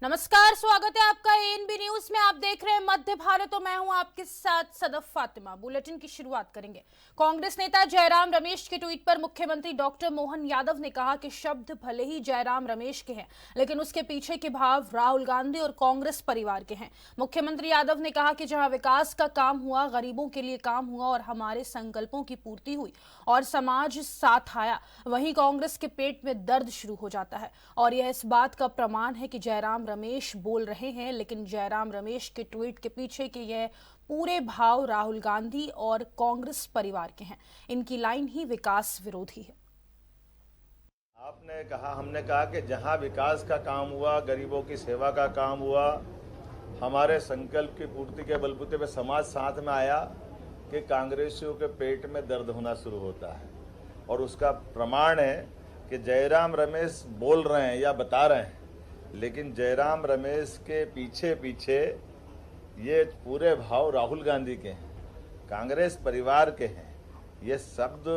नमस्कार, स्वागत है आपका एएनबी न्यूज में। आप देख रहे हैं मध्य भारत और मैं हूं आपके साथ सदफ फातिमा। बुलेटिन की शुरुआत करेंगे। कांग्रेस नेता जयराम रमेश के ट्वीट पर मुख्यमंत्री डॉक्टर मोहन यादव ने कहा कि शब्द भले ही जयराम रमेश के हैं, लेकिन उसके पीछे के भाव राहुल गांधी और कांग्रेस परिवार के हैं। मुख्यमंत्री यादव ने कहा कि जहां विकास का काम हुआ, गरीबों के लिए काम हुआ और हमारे संकल्पों की पूर्ति हुई और समाज साथ आया, वहीं कांग्रेस के पेट में दर्द शुरू हो जाता है। और यह इस बात का प्रमाण है कि जयराम रमेश बोल रहे हैं, लेकिन जयराम रमेश के ट्वीट के पीछे के यह पूरे भाव राहुल गांधी और कांग्रेस परिवार के हैं। इनकी लाइन ही विकास विरोधी है। आपने कहा, हमने कहा कि जहां विकास का काम हुआ, गरीबों की सेवा का काम हुआ, हमारे संकल्प की पूर्ति के बलबूते पे समाज साथ में आया कि कांग्रेसियों के पेट में दर्द होना शुरू होता है। और उसका प्रमाण है कि जयराम रमेश बोल रहे हैं या बता रहे हैं, लेकिन जयराम रमेश के पीछे पीछे ये पूरे भाव राहुल गांधी के हैं, कांग्रेस परिवार के हैं। ये शब्द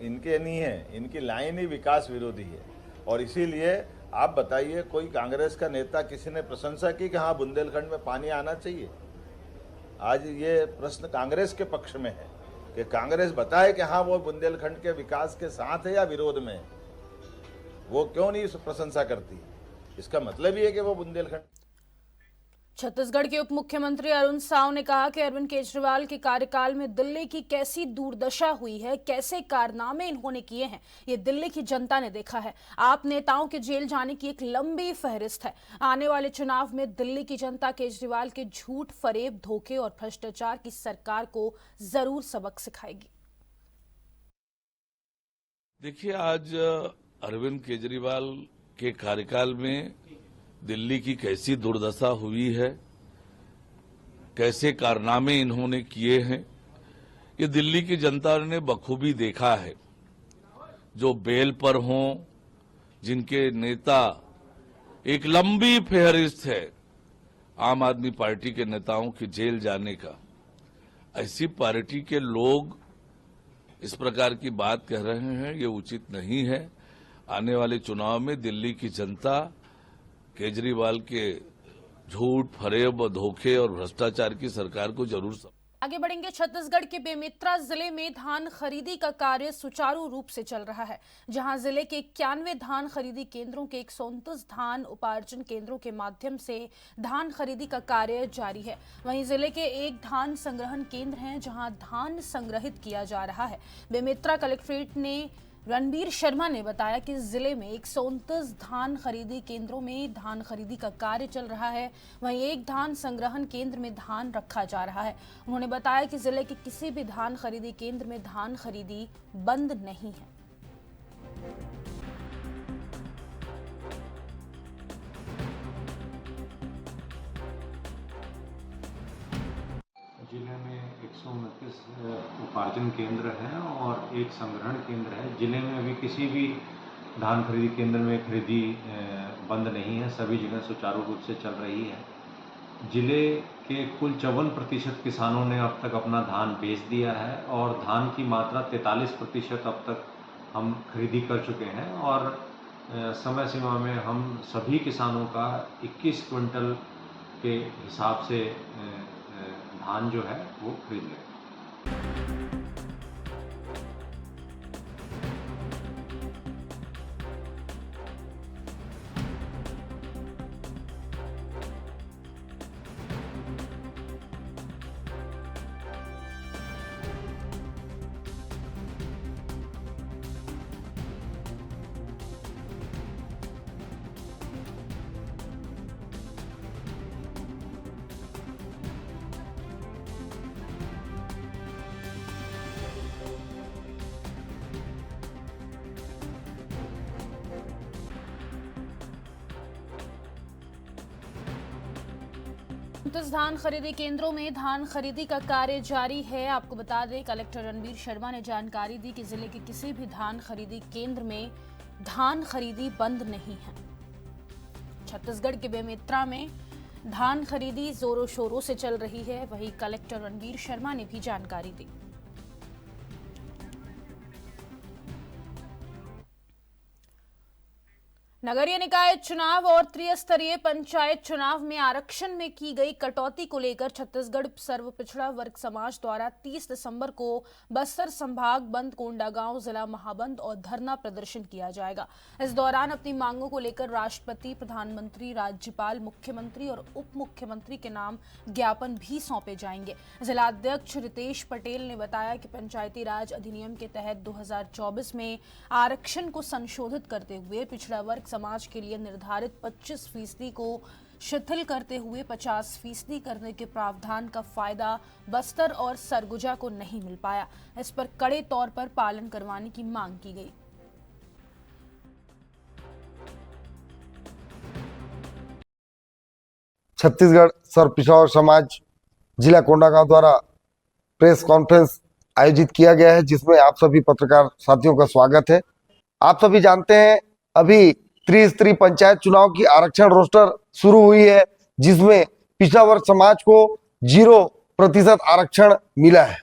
इनके नहीं है, इनकी लाइन ही विकास विरोधी है। और इसीलिए आप बताइए, कोई कांग्रेस का नेता किसी ने प्रशंसा की कि हाँ बुंदेलखंड में पानी आना चाहिए? आज ये प्रश्न कांग्रेस के पक्ष में है कि कांग्रेस बताए कि हाँ वो बुंदेलखंड के विकास के साथ है या विरोध में है। वो क्यों नहीं प्रशंसा करती? इसका मतलब ही है कि वो बुंदेलखंड। छत्तीसगढ़ के उप मुख्यमंत्री अरुण साव ने कहा कि अरविंद केजरीवाल के कार्यकाल में दिल्ली की कैसी दुर्दशा हुई है, कैसे कारनामे इन्होंने किए हैं, ये दिल्ली की जनता ने देखा है। आप नेताओं के जेल जाने की एक लंबी फहरिस्त है। आने वाले चुनाव में दिल्ली की जनता केजरीवाल के झूठ, फरेब, धोखे और भ्रष्टाचार की सरकार को जरूर सबक सिखाएगी। देखिए, आज अरविंद केजरीवाल के कार्यकाल में दिल्ली की कैसी दुर्दशा हुई है, कैसे कारनामे इन्होंने किए हैं, ये दिल्ली की जनता ने बखूबी देखा है। जो बेल पर हों, जिनके नेता, एक लंबी फहरिस्त है आम आदमी पार्टी के नेताओं के जेल जाने का। ऐसी पार्टी के लोग इस प्रकार की बात कह रहे हैं, ये उचित नहीं है। आने वाले चुनाव में दिल्ली की जनता केजरीवाल के झूठ, फरेब, धोखे और भ्रष्टाचार की सरकार को जरूर आगे बढ़ेंगे। छत्तीसगढ़ के बेमेतरा जिले में धान खरीदी का कार्य सुचारू रूप से चल रहा है, जहां जिले के 91 धान खरीदी केंद्रों के 129 धान उपार्जन केंद्रों के माध्यम से धान खरीदी का कार्य जारी है। वहीं जिले के एक धान संग्रहण केंद्र है जहां धान संग्रहित किया जा रहा है। बेमेतरा कलेक्ट्रेट ने रणबीर शर्मा ने बताया कि जिले में 129 धान खरीदी केंद्रों में धान खरीदी का कार्य चल रहा है। वहीं एक धान संग्रहण केंद्र में धान रखा जा रहा है। उन्होंने बताया कि जिले के किसी भी धान खरीदी केंद्र में धान खरीदी बंद नहीं है। जिले में 129 उपार्जन केंद्र हैं और एक संग्रहण केंद्र है। जिले में अभी किसी भी धान खरीदी केंद्र में खरीदी बंद नहीं है, सभी जगह सुचारू रूप से चल रही है। जिले के कुल 54% किसानों ने अब तक अपना धान बेच दिया है और धान की मात्रा 43% अब तक हम खरीदी कर चुके हैं। और समय सीमा में हम सभी किसानों का 21 क्विंटल के हिसाब से धान जो है वो खरीद लें। धान खरीदी केंद्रों में धान खरीदी का कार्य जारी है। आपको बता दें, कलेक्टर रणबीर शर्मा ने जानकारी दी कि जिले के किसी भी धान खरीदी केंद्र में धान खरीदी बंद नहीं है। छत्तीसगढ़ के बेमेतरा में धान खरीदी जोरों शोरों से चल रही है। वहीं कलेक्टर रणबीर शर्मा ने भी जानकारी दी। नगरीय निकाय चुनाव और त्रिस्तरीय पंचायत चुनाव में आरक्षण में की गई कटौती को लेकर छत्तीसगढ़ सर्व पिछड़ा वर्ग समाज द्वारा 30 दिसंबर को बस्तर संभाग बंद, कोंडागांव जिला महाबंद और धरना प्रदर्शन किया जाएगा। इस दौरान अपनी मांगों को लेकर राष्ट्रपति, प्रधानमंत्री, राज्यपाल, मुख्यमंत्री और उप मुख्यमंत्री के नाम ज्ञापन भी सौंपे जाएंगे। जिलाध्यक्ष रितेश पटेल ने बताया कि पंचायती राज अधिनियम के तहत 2024 में आरक्षण को संशोधित करते हुए पिछड़ा वर्ग समाज के लिए निर्धारित 25% को शिथिल करते हुए 50% करने के प्रावधान का फायदा बस्तर और सरगुजा को नहीं मिल पाया। इस पर कड़े तौर पर पालन करवाने की मांग की गई। छत्तीसगढ़ सर्व पिछड़ा समाज जिला कोंडागांव द्वारा प्रेस कॉन्फ्रेंस आयोजित किया गया है, जिसमें आप सभी पत्रकार साथियों का स्वागत है। आप सभी जानते हैं अभी त्रिस्तरीय पंचायत चुनाव की आरक्षण रोस्टर शुरू हुई है, जिसमें पिछड़ा वर्ग समाज को 0% आरक्षण मिला है।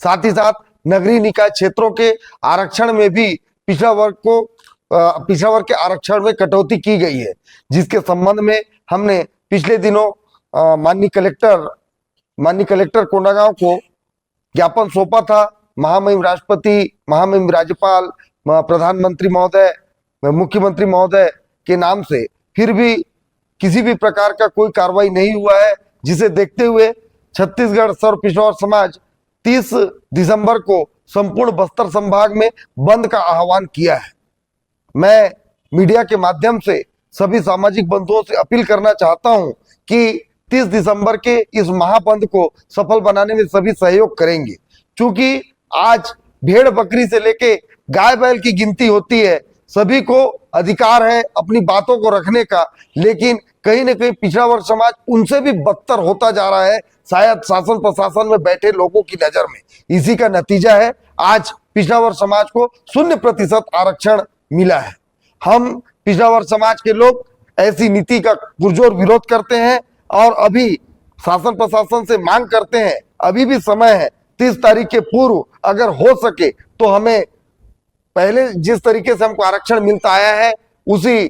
साथ ही साथ नगरीय निकाय क्षेत्रों के आरक्षण में भी पिछड़ा वर्ग के आरक्षण में कटौती की गई है, जिसके संबंध में हमने पिछले दिनों माननीय कलेक्टर कोंडागांव को ज्ञापन सौंपा था। महामहिम राष्ट्रपति, महामहिम राज्यपाल, प्रधानमंत्री महोदय, मुख्यमंत्री महोदय के नाम से, फिर भी किसी भी प्रकार का कोई कार्रवाई नहीं हुआ है, जिसे देखते हुए छत्तीसगढ़ सर्व पिछड़ा समाज 30 दिसंबर को संपूर्ण बस्तर संभाग में बंद का आह्वान किया है। मैं मीडिया के माध्यम से सभी सामाजिक बंधुओं से अपील करना चाहता हूं कि 30 दिसंबर के इस महाबंद को सफल बनाने में सभी सहयोग करेंगे, क्योंकि आज भेड़ बकरी से लेके गाय बैल की गिनती होती है। सभी को अधिकार है अपनी बातों को रखने का, लेकिन कहीं न कहीं पिछड़ा वर्ग समाज उनसे भी बदतर होता जा रहा है, शायद शासन प्रशासन में बैठे लोगों की नजर में। इसी का नतीजा है आज पिछड़ा वर्ग समाज को 0% आरक्षण मिला है। हम पिछड़ा वर्ग समाज के लोग ऐसी नीति का पुरजोर विरोध करते हैं और अभी शासन प्रशासन से मांग करते हैं, अभी भी समय है, 30 तारीख के पूर्व अगर हो सके तो हमें पहले जिस तरीके से हमको आरक्षण मिलता आया है उसी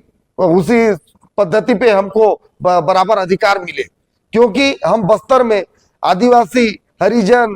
पद्धति पे हमको बराबर अधिकार मिले, क्योंकि हम बस्तर में आदिवासी, हरिजन,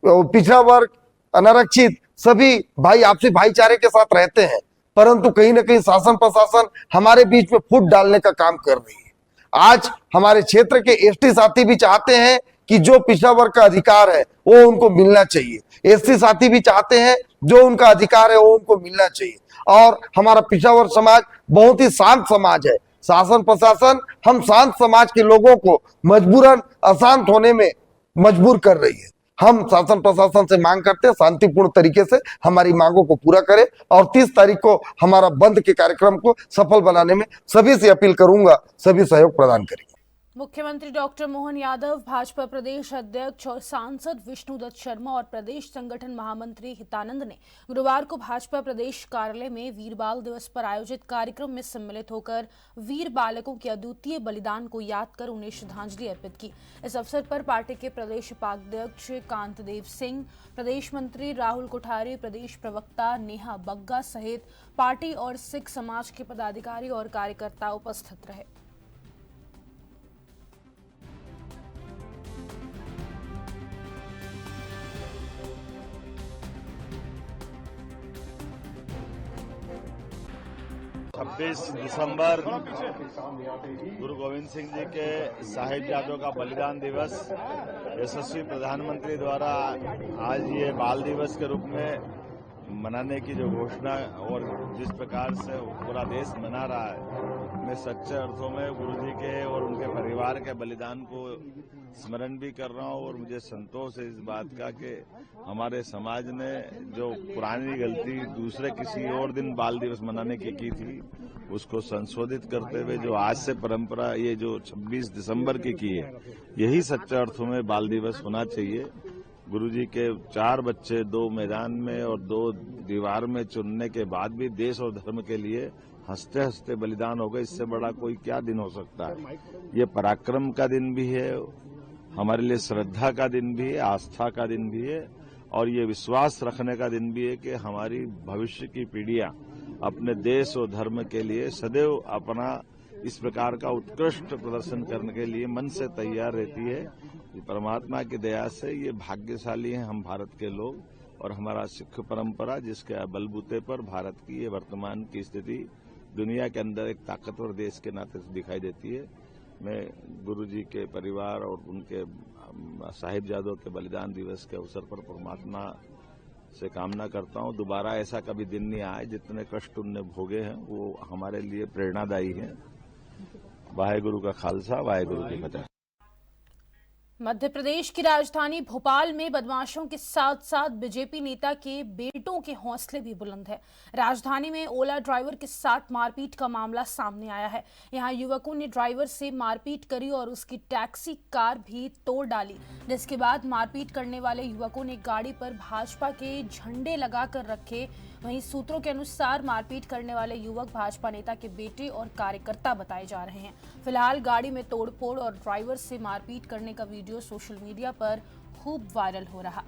पिछड़ा वर्ग, अनारक्षित सभी भाई आपसी भाईचारे के साथ रहते हैं, परंतु कहीं ना कहीं शासन प्रशासन हमारे बीच में फूट डालने का काम कर रही है। आज हमारे क्षेत्र के एसटी साथी भी चाहते हैं कि जो पिछड़ा वर्ग का अधिकार है वो उनको मिलना चाहिए, एससी साथी भी चाहते हैं जो उनका अधिकार है वो उनको मिलना चाहिए। और हमारा पिछड़ा वर्ग समाज बहुत ही शांत समाज है। शासन प्रशासन हम शांत समाज के लोगों को मजबूरन अशांत होने में मजबूर कर रही है। हम शासन प्रशासन से मांग करते हैं शांतिपूर्ण तरीके से हमारी मांगों को पूरा करें और 30 तारीख को हमारा बंद के कार्यक्रम को सफल बनाने में सभी से अपील करूंगा, सभी सहयोग प्रदान करेंगे। मुख्यमंत्री डॉक्टर मोहन यादव, भाजपा प्रदेश अध्यक्ष और सांसद विष्णुदत्त शर्मा और प्रदेश संगठन महामंत्री हितानंद ने गुरुवार को भाजपा प्रदेश कार्यालय में वीर बाल दिवस पर आयोजित कार्यक्रम में सम्मिलित होकर वीर बालकों के अद्वितीय बलिदान को याद कर उन्हें श्रद्धांजलि अर्पित की। इस अवसर पर पार्टी के प्रदेश उपाध्यक्ष कांतदेव सिंह, प्रदेश मंत्री राहुल कोठारी, प्रदेश प्रवक्ता नेहा बग्गा सहित पार्टी और सिख समाज के पदाधिकारी और कार्यकर्ता उपस्थित रहे। छब्बीस दिसंबर गुरु गोविंद सिंह जी के साहिबजादों का बलिदान दिवस, यशस्वी प्रधानमंत्री द्वारा आज ये बाल दिवस के रूप में मनाने की जो घोषणा और जिस प्रकार से पूरा देश मना रहा है, मैं सच्चे अर्थों में गुरु जी के और उनके परिवार के बलिदान को स्मरण भी कर रहा हूँ। और मुझे संतोष है इस बात का कि हमारे समाज ने जो पुरानी गलती दूसरे किसी और दिन बाल दिवस मनाने की थी, उसको संशोधित करते हुए जो आज से परंपरा ये जो 26 दिसंबर की है, यही सच्चे अर्थों में बाल दिवस होना चाहिए। गुरुजी के 4 बच्चे 2 मैदान में और 2 दीवार में चुनने के बाद भी देश और धर्म के लिए हंसते हंसते बलिदान हो गए। इससे बड़ा कोई क्या दिन हो सकता है। ये पराक्रम का दिन भी है, हमारे लिए श्रद्धा का दिन भी है, आस्था का दिन भी है और ये विश्वास रखने का दिन भी है कि हमारी भविष्य की पीढ़ियां अपने देश और धर्म के लिए सदैव अपना इस प्रकार का उत्कृष्ट प्रदर्शन करने के लिए मन से तैयार रहती है। परमात्मा की दया से ये भाग्यशाली हैं हम भारत के लोग और हमारा सिख परंपरा, जिसके बलबूते पर भारत की ये वर्तमान की स्थिति दुनिया के अंदर एक ताकतवर देश के नाते से दिखाई देती है। मैं गुरु जी के परिवार और उनके साहिबजादों के बलिदान दिवस के अवसर पर परमात्मा से कामना करता हूं दोबारा ऐसा कभी दिन नहीं आए। जितने कष्ट उनने भोगे हैं वो हमारे लिए प्रेरणादायी हैं। वाहेगुरु का खालसा, वाहेगुरु की फतेह। मध्य प्रदेश की राजधानी भोपाल में बदमाशों के साथ साथ बीजेपी नेता के बेटों के हौसले भी बुलंद है। राजधानी में ओला ड्राइवर के साथ मारपीट का मामला सामने आया है। यहां युवकों ने ड्राइवर से मारपीट करी और उसकी टैक्सी कार भी तोड़ डाली, जिसके बाद मारपीट करने वाले युवकों ने गाड़ी पर भाजपा के झंडे लगाकर रखे। वहीं सूत्रों के अनुसार मारपीट करने वाले युवक भाजपा नेता के बेटे और कार्यकर्ता बताए जा रहे हैं। फिलहाल गाड़ी में तोड़फोड़ और ड्राइवर से मारपीट करने का वीडियो सोशल मीडिया पर खूब वायरल हो रहा।